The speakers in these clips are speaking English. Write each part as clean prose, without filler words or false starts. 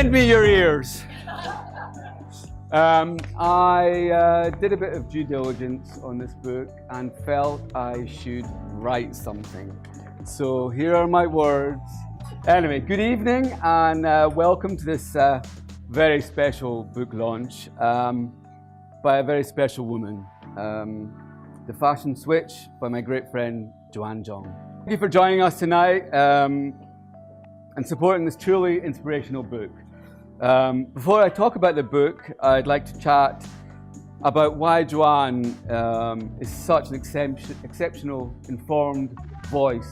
Lend me your ears. I did a bit of due diligence on this book and felt I should write something. So here are my words. Anyway, good evening and welcome to this very special book launch by a very special woman. The Fashion Switch by my great friend Joanne Jong. Thank you for joining us tonight and supporting this truly inspirational book. Before I talk about the book, I'd like to chat about why Joanne is such an exceptional, informed voice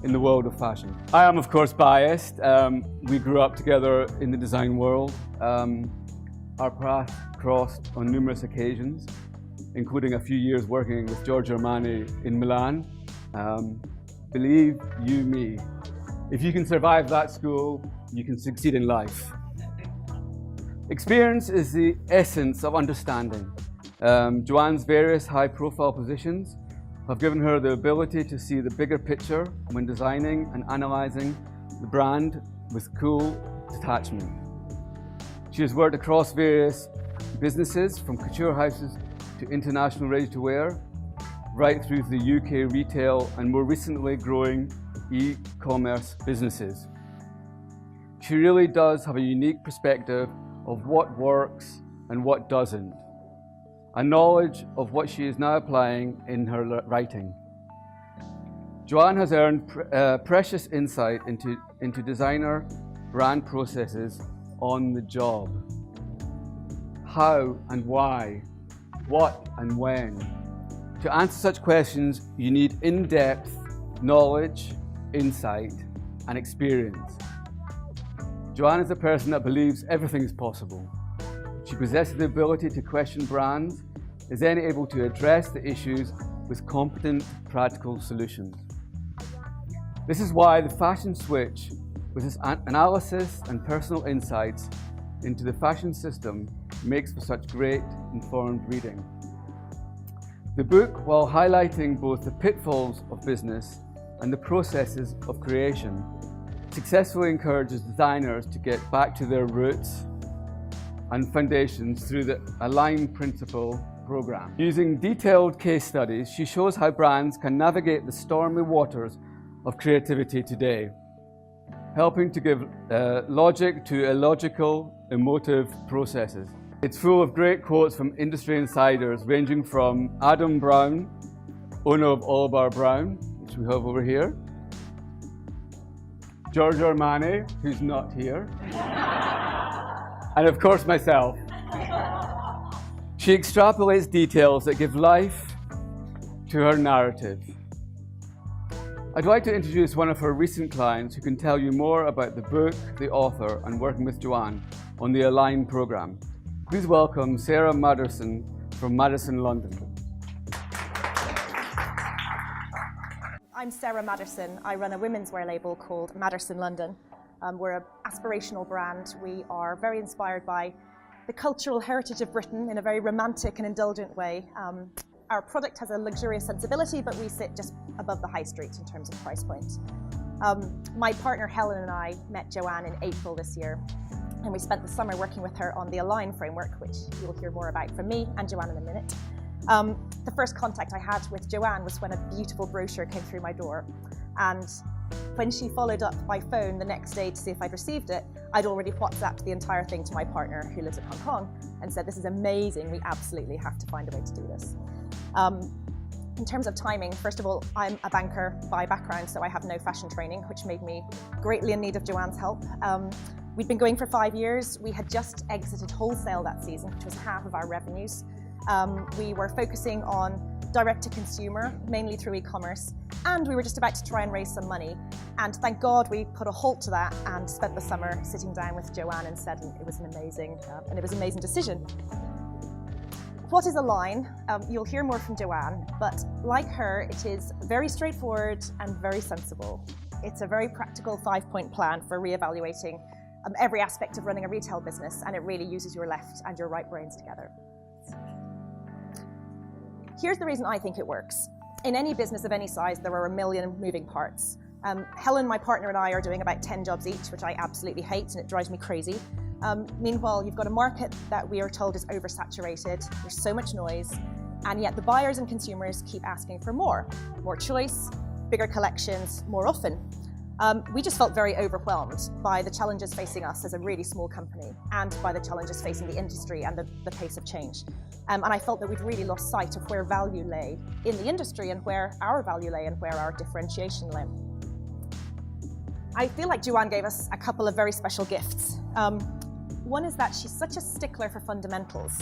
in the world of fashion. I am, of course, biased. We grew up together in the design world. Our paths crossed on numerous occasions, including a few years working with Giorgio Armani in Milan. Believe you me, if you can survive that school, you can succeed in life. Experience is the essence of understanding. Joanne's various high-profile positions have given her the ability to see the bigger picture when designing and analysing the brand with cool detachment. She has worked across various businesses, from couture houses to international ready-to-wear, right through to the UK retail and more recently growing e-commerce businesses. She really does have a unique perspective of what works and what doesn't, a knowledge of what she is now applying in her writing. Joanne has earned precious insight into designer brand processes on the job. How and why, what and when. To answer such questions, you need in-depth knowledge, insight, and experience. Joanne is a person that believes everything is possible. She possesses the ability to question brands, is then able to address the issues with competent, practical solutions. This is why the Fashion Switch, with its analysis and personal insights into the fashion system, makes for such great, informed reading. The book, while highlighting both the pitfalls of business and the processes of creation, successfully encourages designers to get back to their roots and foundations through the Align Principle program. Using detailed case studies, she shows how brands can navigate the stormy waters of creativity today, helping to give logic to illogical, emotive processes. It's full of great quotes from industry insiders, ranging from Adam Brown, owner of All Bar Brown, which we have over here, Giorgio Armani, who's not here, and of course myself. She extrapolates details that give life to her narrative. I'd like to introduce one of her recent clients who can tell you more about the book, the author, and working with Joanne on the Align program. Please welcome Sarah Madison from Madison, London. I'm Sarah Madison. I run a women's wear label called Madison London. We're an aspirational brand. We are very inspired by the cultural heritage of Britain in a very romantic and indulgent way. Our product has a luxurious sensibility, but we sit just above the high street in terms of price point. My partner Helen and I met Joanne in April this year, and we spent the summer working with her on the Align framework, which you'll hear more about from me and Joanne in a minute. The first contact I had with Joanne was when a beautiful brochure came through my door, and when she followed up by phone the next day to see if I'd received it, I'd already WhatsApped the entire thing to my partner who lives in Hong Kong and said, "This is amazing, we absolutely have to find a way to do this." In terms of timing, first of all, I'm a banker by background, so I have no fashion training, which made me greatly in need of Joanne's help. We'd been going for 5 years. We had just exited wholesale that season, which was half of our revenues. We were focusing on direct-to-consumer, mainly through e-commerce, and we were just about to try and raise some money. And thank God we put a halt to that and spent the summer sitting down with Joanne and said it was an amazing decision. What is Align? You'll hear more from Joanne, but like her, it is very straightforward and very sensible. It's a very practical 5-point plan for reevaluating every aspect of running a retail business, and it really uses your left and your right brains together. Here's the reason I think it works. In any business of any size, there are a million moving parts. Helen, my partner, and I are doing about 10 jobs each, which I absolutely hate, and it drives me crazy. Meanwhile, you've got a market that we are told is oversaturated. There's so much noise, and yet the buyers and consumers keep asking for more choice, bigger collections, more often. We just felt very overwhelmed by the challenges facing us as a really small company and by the challenges facing the industry and the pace of change. And I felt that we'd really lost sight of where value lay in the industry and where our value lay and where our differentiation lay. I feel like Joanne gave us a couple of very special gifts. One is that she's such a stickler for fundamentals,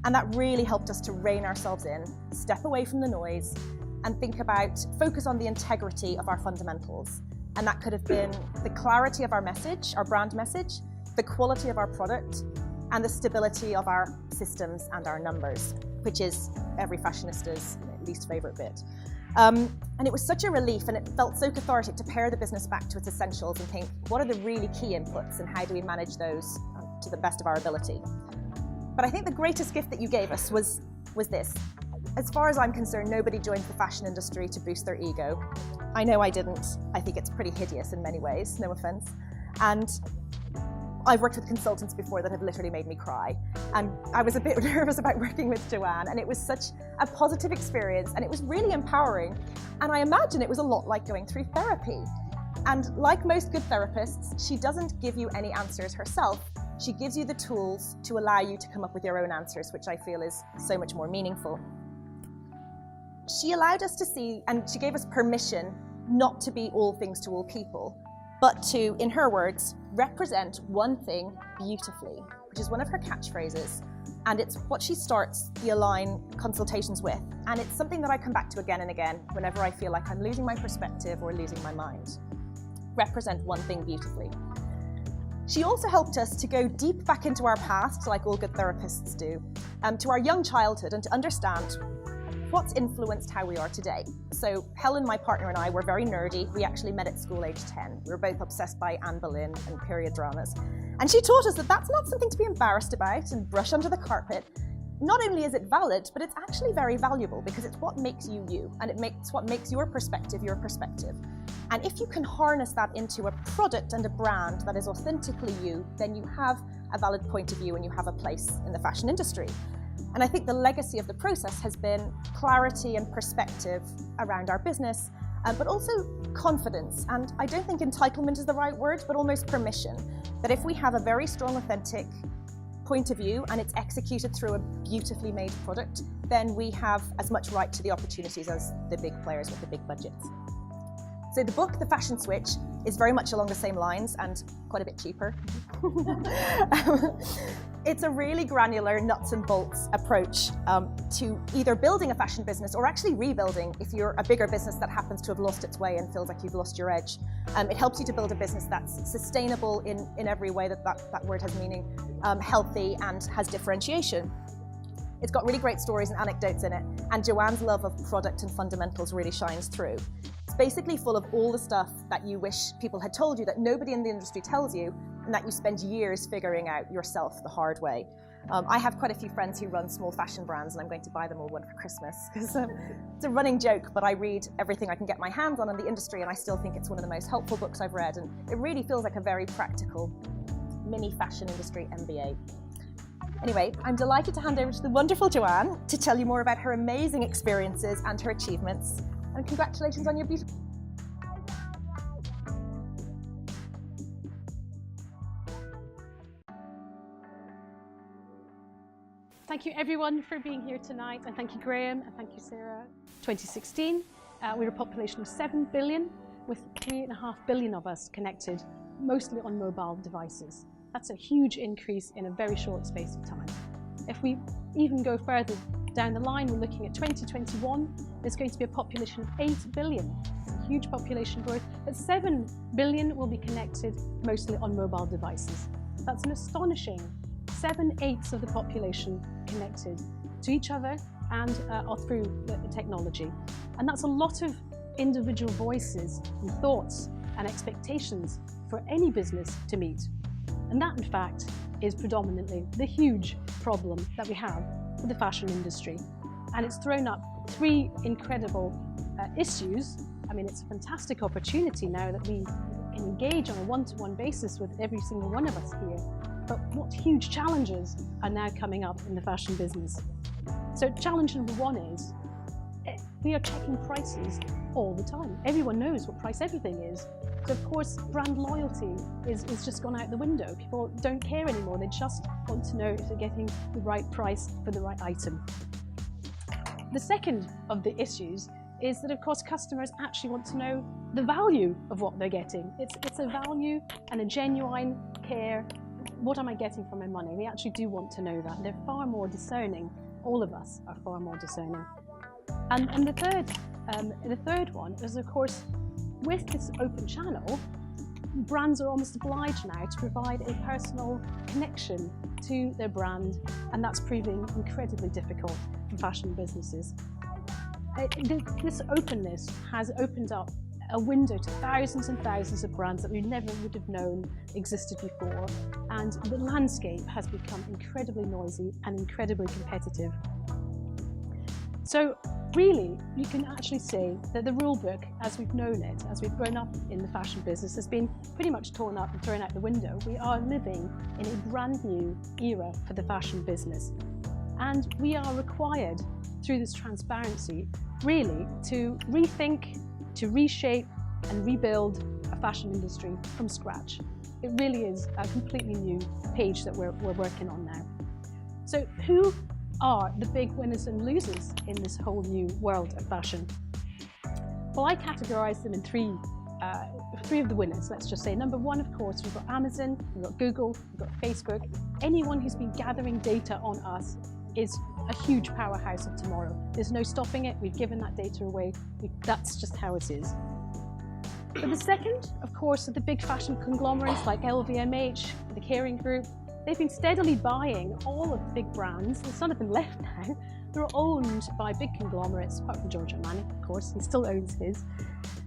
and that really helped us to rein ourselves in, step away from the noise, and focus on the integrity of our fundamentals. And that could have been the clarity of our message, our brand message, the quality of our product, and the stability of our systems and our numbers, which is every fashionista's least favorite bit. And it was such a relief, and it felt so cathartic to pare the business back to its essentials and think, what are the really key inputs and how do we manage those to the best of our ability? But I think the greatest gift that you gave us was this. As far as I'm concerned, nobody joined the fashion industry to boost their ego. I know I didn't. I think it's pretty hideous in many ways, no offense. And I've worked with consultants before that have literally made me cry. And I was a bit nervous about working with Joanne, and it was such a positive experience, and it was really empowering. And I imagine it was a lot like going through therapy. And like most good therapists, she doesn't give you any answers herself. She gives you the tools to allow you to come up with your own answers, which I feel is so much more meaningful. She allowed us to see, and she gave us permission not to be all things to all people, but to, in her words, represent one thing beautifully, which is one of her catchphrases. And it's what she starts the Yulan consultations with. And it's something that I come back to again and again whenever I feel like I'm losing my perspective or losing my mind. Represent one thing beautifully. She also helped us to go deep back into our past, like all good therapists do, to our young childhood, and to understand what's influenced how we are today. So Helen, my partner, and I were very nerdy. We actually met at school age 10. We were both obsessed by Anne Boleyn and period dramas. And she taught us that that's not something to be embarrassed about and brush under the carpet. Not only is it valid, but it's actually very valuable because it's what makes you you, and it's what makes your perspective your perspective. And if you can harness that into a product and a brand that is authentically you, then you have a valid point of view and you have a place in the fashion industry. And I think the legacy of the process has been clarity and perspective around our business, but also confidence. And I don't think entitlement is the right word, but almost permission. That if we have a very strong, authentic point of view and it's executed through a beautifully made product, then we have as much right to the opportunities as the big players with the big budgets. So the book, The Fashion Switch, is very much along the same lines and quite a bit cheaper. It's a really granular nuts and bolts approach to either building a fashion business or actually rebuilding if you're a bigger business that happens to have lost its way and feels like you've lost your edge. It helps you to build a business that's sustainable in every way that word has meaning, healthy and has differentiation. It's got really great stories and anecdotes in it, and Joanne's love of product and fundamentals really shines through. It's basically full of all the stuff that you wish people had told you that nobody in the industry tells you, and that you spend years figuring out yourself the hard way. I have quite a few friends who run small fashion brands, and I'm going to buy them all one for Christmas, because it's a running joke, but I read everything I can get my hands on in the industry, and I still think it's one of the most helpful books I've read, and it really feels like a very practical mini fashion industry MBA. Anyway, I'm delighted to hand over to the wonderful Joanne to tell you more about her amazing experiences and her achievements. And congratulations on your beautiful... Thank you everyone for being here tonight, and thank you Graham, and thank you Sarah. 2016, we were a population of 7 billion, with 3.5 billion of us connected, mostly on mobile devices. That's a huge increase in a very short space of time. If we even go further down the line, we're looking at 2021, there's going to be a population of 8 billion. A huge population growth, but 7 billion will be connected mostly on mobile devices. That's an astonishing 7/8 of the population connected to each other and or through the technology. And that's a lot of individual voices and thoughts and expectations for any business to meet. And that, in fact, is predominantly the huge problem that we have with the fashion industry. And it's thrown up 3 incredible issues. I mean, it's a fantastic opportunity now that we can engage on a one-to-one basis with every single one of us here but what huge challenges are now coming up in the fashion business. So challenge number one is, we are checking prices all the time. Everyone knows what price everything is. So of course, brand loyalty is just gone out the window. People don't care anymore. They just want to know if they're getting the right price for the right item. The second of the issues is that, of course, customers actually want to know the value of what they're getting. It's a value and a genuine care. What am I getting for my money? They actually do want to know that. They're far more discerning. All of us are far more discerning. And the third one is, of course, with this open channel, brands are almost obliged now to provide a personal connection to their brand, and that's proving incredibly difficult for fashion businesses. This openness has opened up a window to thousands and thousands of brands that we never would have known existed before, and the landscape has become incredibly noisy and incredibly competitive. So really, you can actually say that the rule book, as we've known it, as we've grown up in the fashion business, has been pretty much torn up and thrown out the window. We are living in a brand new era for the fashion business. And we are required, through this transparency, really to rethink, to reshape and rebuild a fashion industry from scratch. It really is a completely new page that we're working on now. So who are the big winners and losers in this whole new world of fashion? Well, I categorise them in three of the winners, let's just say. Number one, of course, we've got Amazon, we've got Google, we've got Facebook. Anyone who's been gathering data on us is a huge powerhouse of tomorrow. There's no stopping it. We've given that data away. That's just how it is. But the second, of course, are the big fashion conglomerates like LVMH, the Kering Group. They've been steadily buying all of the big brands. There's none of them left now. They're all owned by big conglomerates, apart from Giorgio Armani, of course. He still owns his.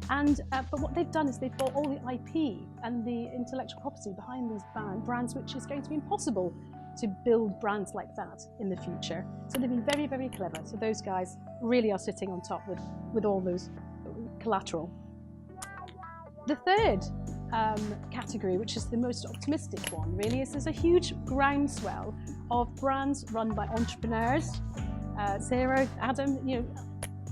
But what they've done is they've bought all the IP and the intellectual property behind these brands, which is going to be impossible to build brands like that in the future. So they've been very, very clever. So those guys really are sitting on top with all those collateral. The third category, which is the most optimistic one, really, is there's a huge groundswell of brands run by entrepreneurs, Sarah, Adam,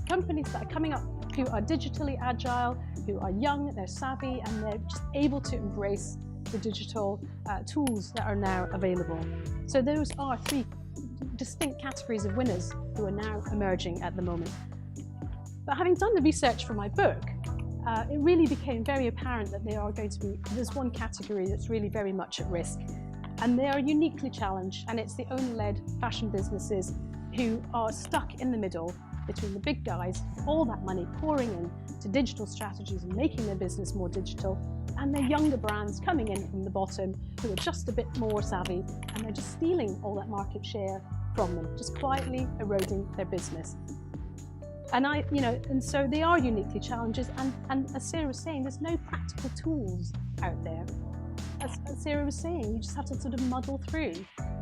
companies that are coming up who are digitally agile, who are young, they're savvy, and they're just able to embrace the digital tools that are now available. So those are three distinct categories of winners who are now emerging at the moment. But having done the research for my book, it really became very apparent that there's one category that's really very much at risk, and they are uniquely challenged, and it's the owner-led fashion businesses who are stuck in the middle between the big guys, all that money pouring in to digital strategies and making their business more digital, and the younger brands coming in from the bottom who are just a bit more savvy, and they're just stealing all that market share from them, just quietly eroding their business. And so they are uniquely challenges, and as Sarah was saying, there's no practical tools out there. As Sarah was saying, you just have to sort of muddle through.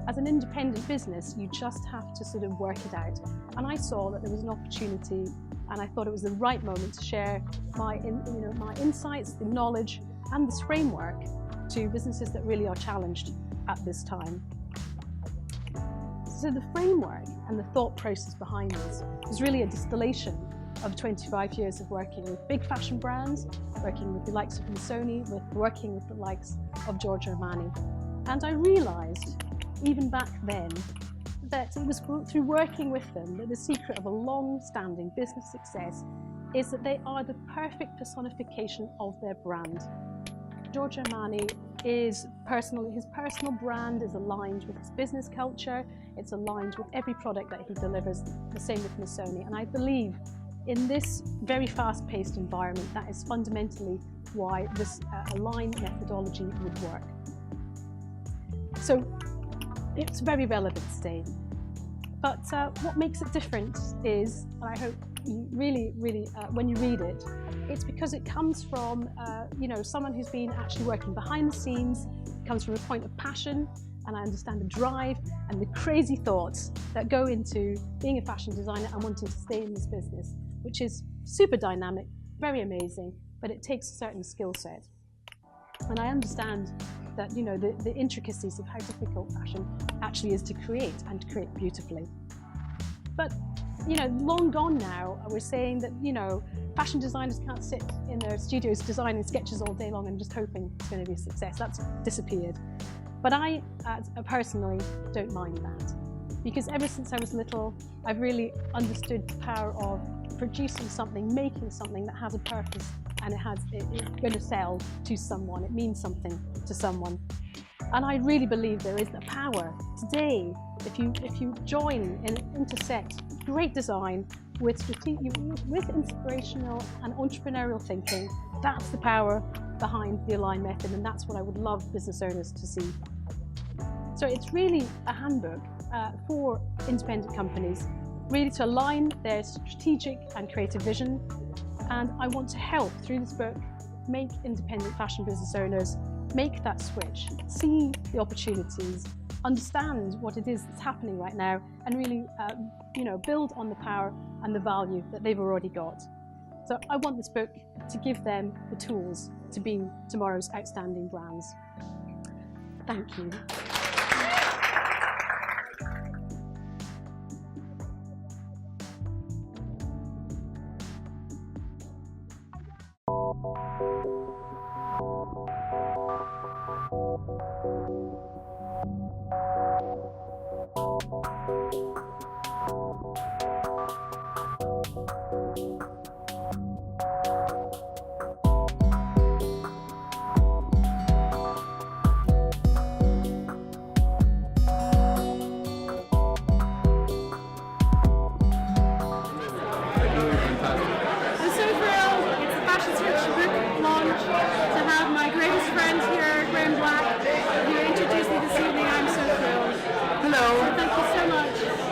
As an independent business, you just have to sort of work it out. And I saw that there was an opportunity, and I thought it was the right moment to share my insights, the knowledge, and this framework to businesses that really are challenged at this time. So the framework and the thought process behind this is really a distillation of 25 years of working with big fashion brands, working with the likes of Missoni, working with the likes of Giorgio Armani. And I realised, even back then, that it was through working with them that the secret of a long-standing business success is that they are the perfect personification of their brand. Giorgio Armani his personal brand is aligned with his business culture, it's aligned with every product that he delivers, the same with Missoni. And I believe in this very fast-paced environment, that is fundamentally why this aligned methodology would work. So it's very relevant today. But what makes it different is, and I hope you really, when you read it, it's because it comes from someone who's been actually working behind the scenes, comes from a point of passion, and I understand the drive and the crazy thoughts that go into being a fashion designer and wanting to stay in this business, which is super dynamic, very amazing, but it takes a certain skill set. And I understand that, you know, the intricacies of how difficult fashion actually is to create, and to create beautifully. But, you know, long gone now, we're saying that, you know, fashion designers can't sit in their studios designing sketches all day long and just hoping it's going to be a success. That's disappeared. But I personally don't mind that, because ever since I was little, I've really understood the power of producing something, making something that has a purpose, and it's going to sell to someone. It means something to someone. And I really believe there is the power today, if you join and intersect great design with inspirational and entrepreneurial thinking. That's the power behind the Align method, and that's what I would love business owners to see. So it's really a handbook for independent companies, really to align their strategic and creative vision. And I want to help, through this book, make independent fashion business owners make that switch, see the opportunities, understand what it is that's happening right now, and really you know, build on the power and the value that they've already got. So I want this book to give them the tools to be tomorrow's outstanding brands. Thank you.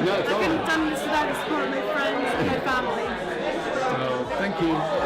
No, I couldn't have done this without the support of my friends and my family. Thank you.